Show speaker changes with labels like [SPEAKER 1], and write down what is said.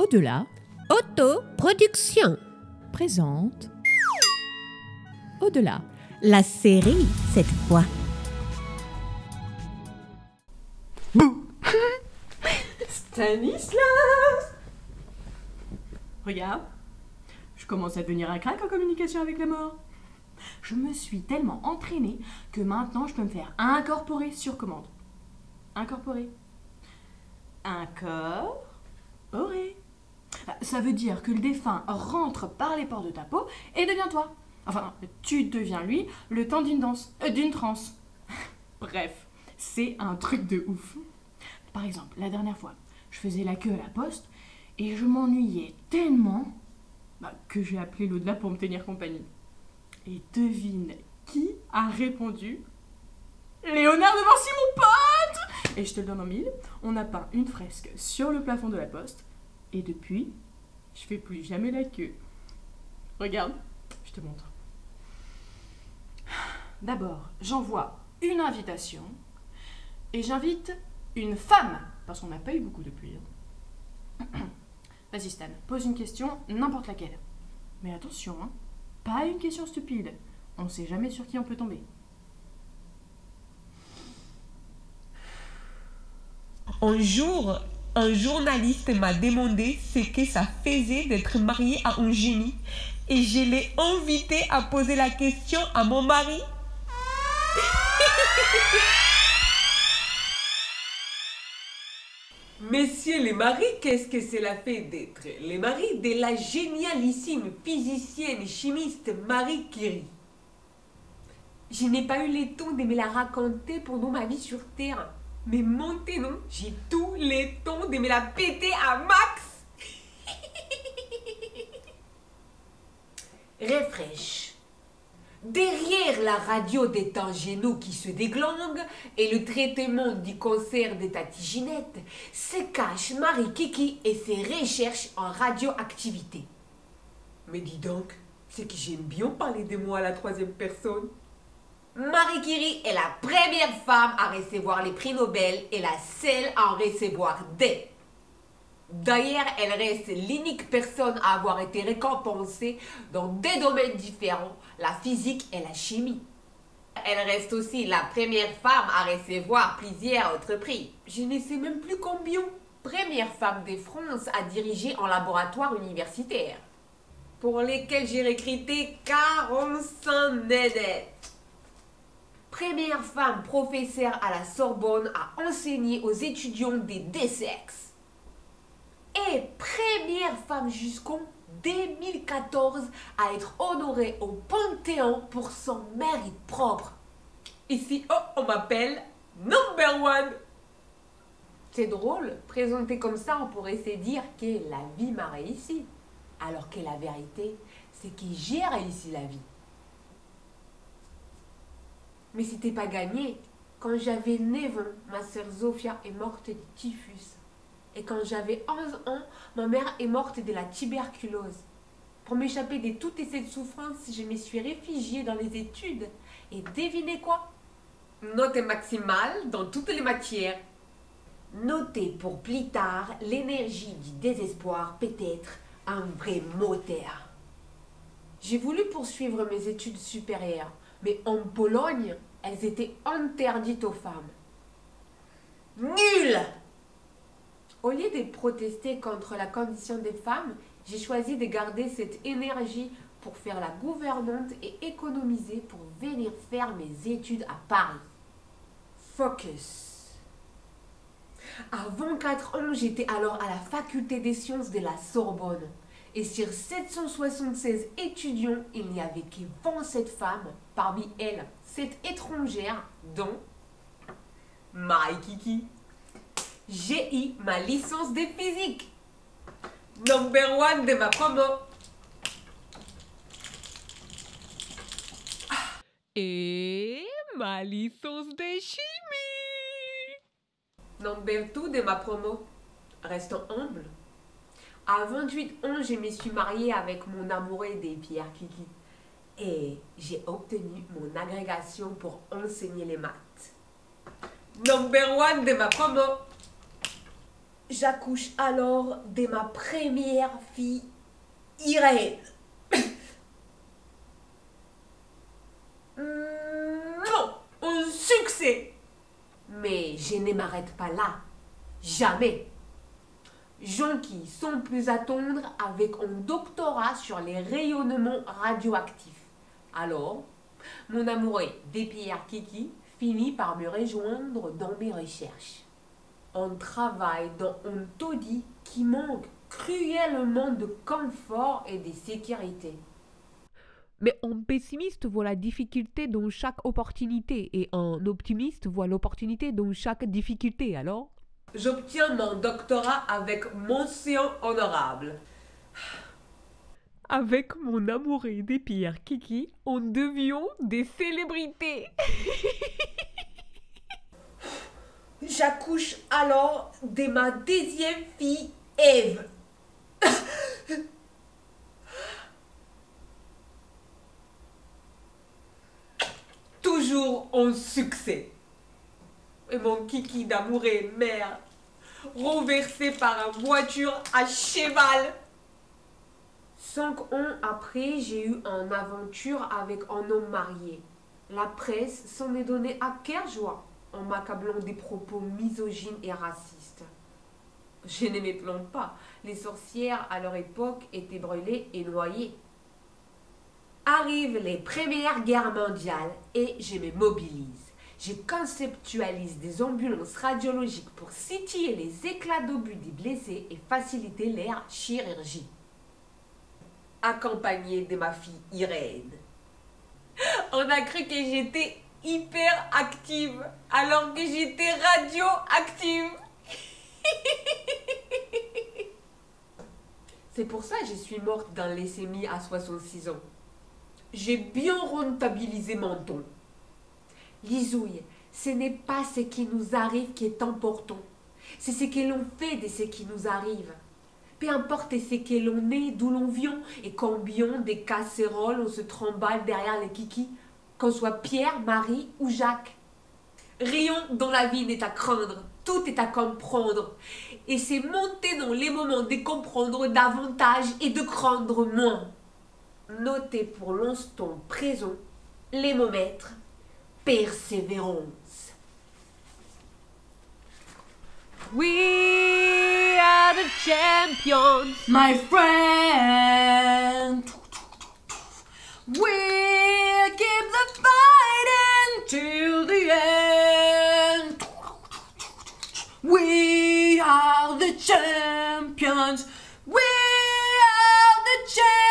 [SPEAKER 1] Au-delà
[SPEAKER 2] Autoproduction.
[SPEAKER 1] présente Au-delà.
[SPEAKER 2] La série, cette fois.
[SPEAKER 3] Stanislas! Regarde, je commence à devenir un crack en communication avec la mort. Je me suis tellement entraînée que maintenant je peux me faire incorporer sur commande. Incorporer. Incorporer. Ça veut dire que le défunt rentre par les pores de ta peau et devient toi. Enfin, tu deviens lui le temps d'une danse, d'une transe. Bref, c'est un truc de ouf. Par exemple, la dernière fois, je faisais la queue à la poste et je m'ennuyais tellement que j'ai appelé l'au-delà pour me tenir compagnie. Et devine qui a répondu? Léonard de Vinci, mon pote! Et je te le donne en mille, on a peint une fresque sur le plafond de la poste et depuis, je fais plus jamais la queue. Regarde, je te montre. D'abord, j'envoie une invitation et j'invite une femme, parce qu'on n'a pas eu beaucoup depuis. Vas-y Stan, pose une question, n'importe laquelle. Mais attention, hein, pas une question stupide. On ne sait jamais sur qui on peut tomber.
[SPEAKER 4] Un jour, un journaliste m'a demandé ce que ça faisait d'être marié à un génie et je l'ai invité à poser la question à mon mari. Messieurs les maris, qu'est-ce que cela fait d'être les maris de la génialissime physicienne chimiste Marie Curie? Je n'ai pas eu le temps de me la raconter pendant ma vie sur Terre. Mais maintenant, j'ai tous les temps de me la péter à max. Refresh. Derrière la radio des génaux qui se déglangue et le traitement du cancer de ta tiginette, se cache Marie Kiki et ses recherches en radioactivité. Mais dis donc, c'est que j'aime bien parler de moi à la troisième personne. Marie Curie est la première femme à recevoir les prix Nobel et la seule à en recevoir des. D'ailleurs, elle reste l'unique personne à avoir été récompensée dans des domaines différents, la physique et la chimie. Elle reste aussi la première femme à recevoir plusieurs autres prix. Je ne sais même plus combien. Première femme de France à diriger un laboratoire universitaire, pour lesquels j'ai recruté 45 nénettes. Première femme professeure à la Sorbonne à enseigner aux étudiants des deux sexes. Et première femme jusqu'en 2014 à être honorée au Panthéon pour son mérite propre. Ici, on m'appelle Number One. C'est drôle, présenté comme ça, on pourrait se dire que la vie m'a réussi. Alors que la vérité, c'est que j'ai réussi la vie. Mais c'était pas gagné. Quand j'avais 9 ans, ma sœur Zofia est morte du typhus. Et quand j'avais 11 ans, ma mère est morte de la tuberculose. Pour m'échapper de toutes ces souffrances, je me suis réfugiée dans les études. Et devinez quoi? Note maximale dans toutes les matières. Notez pour plus tard, l'énergie du désespoir peut être un vrai moteur. J'ai voulu poursuivre mes études supérieures. Mais en Pologne, elles étaient interdites aux femmes. Nul! Au lieu de protester contre la condition des femmes, j'ai choisi de garder cette énergie pour faire la gouvernante et économiser pour venir faire mes études à Paris. Focus. À 24 ans, j'étais alors à la faculté des sciences de la Sorbonne. Et sur 776 étudiants, il n'y avait que 27 femmes, parmi elles 7 étrangères, dont Marie Kiki. J'ai eu ma licence de physique. Number one de ma promo.
[SPEAKER 1] Et ma licence de chimie.
[SPEAKER 4] Number two de ma promo. Restons humbles. À 28 ans, je me suis mariée avec mon amoureux des Pierre Kiki. Et j'ai obtenu mon agrégation pour enseigner les maths. Number one de ma promo. J'accouche alors de ma première fille, Irène. Un succès! Mais je ne m'arrête pas là. Jamais. Jonquille, sans plus attendre, avec un doctorat sur les rayonnements radioactifs. Alors, mon amoureux Pierre Kiki finit par me rejoindre dans mes recherches. On travaille dans un taudis qui manque cruellement de confort et de sécurité.
[SPEAKER 1] Mais un pessimiste voit la difficulté dans chaque opportunité et un optimiste voit l'opportunité dans chaque difficulté, alors?
[SPEAKER 4] J'obtiens mon doctorat avec mention honorable.
[SPEAKER 1] Avec mon amoureux des Pierre Kiki, on devient des célébrités.
[SPEAKER 4] J'accouche alors de ma deuxième fille, Ève. Toujours un succès. Et mon kiki d'amour et mère, renversé par une voiture à cheval. 5 ans après, j'ai eu une aventure avec un homme marié. La presse s'en est donnée à cœur joie en m'accablant des propos misogynes et racistes. Je ne me plains pas, les sorcières à leur époque étaient brûlées et noyées. Arrivent les premières guerres mondiales et je me mobilise. Je conceptualise des ambulances radiologiques pour situer les éclats d'obus des blessés et faciliter leur chirurgie. Accompagnée de ma fille Irène. On a cru que j'étais hyper active alors que j'étais radioactive. C'est pour ça que je suis morte d'un leucémie à 66 ans. J'ai bien rentabilisé mon temps. Lisouille, ce n'est pas ce qui nous arrive qui est important. C'est ce que l'on fait de ce qui nous arrive. Peu importe ce que l'on est, d'où l'on vient et combien de casseroles on se tremballe derrière les kikis, qu'on soit Pierre, Marie ou Jacques. Rien dans la vie n'est à craindre, tout est à comprendre. Et c'est monter dans les moments de comprendre davantage et de craindre moins. Notez pour l'instant présent les mots maîtres. Persévérance.
[SPEAKER 1] We are the champions.
[SPEAKER 3] My friend, we'll keep the fighting till the end. We are the champions. We are the champions.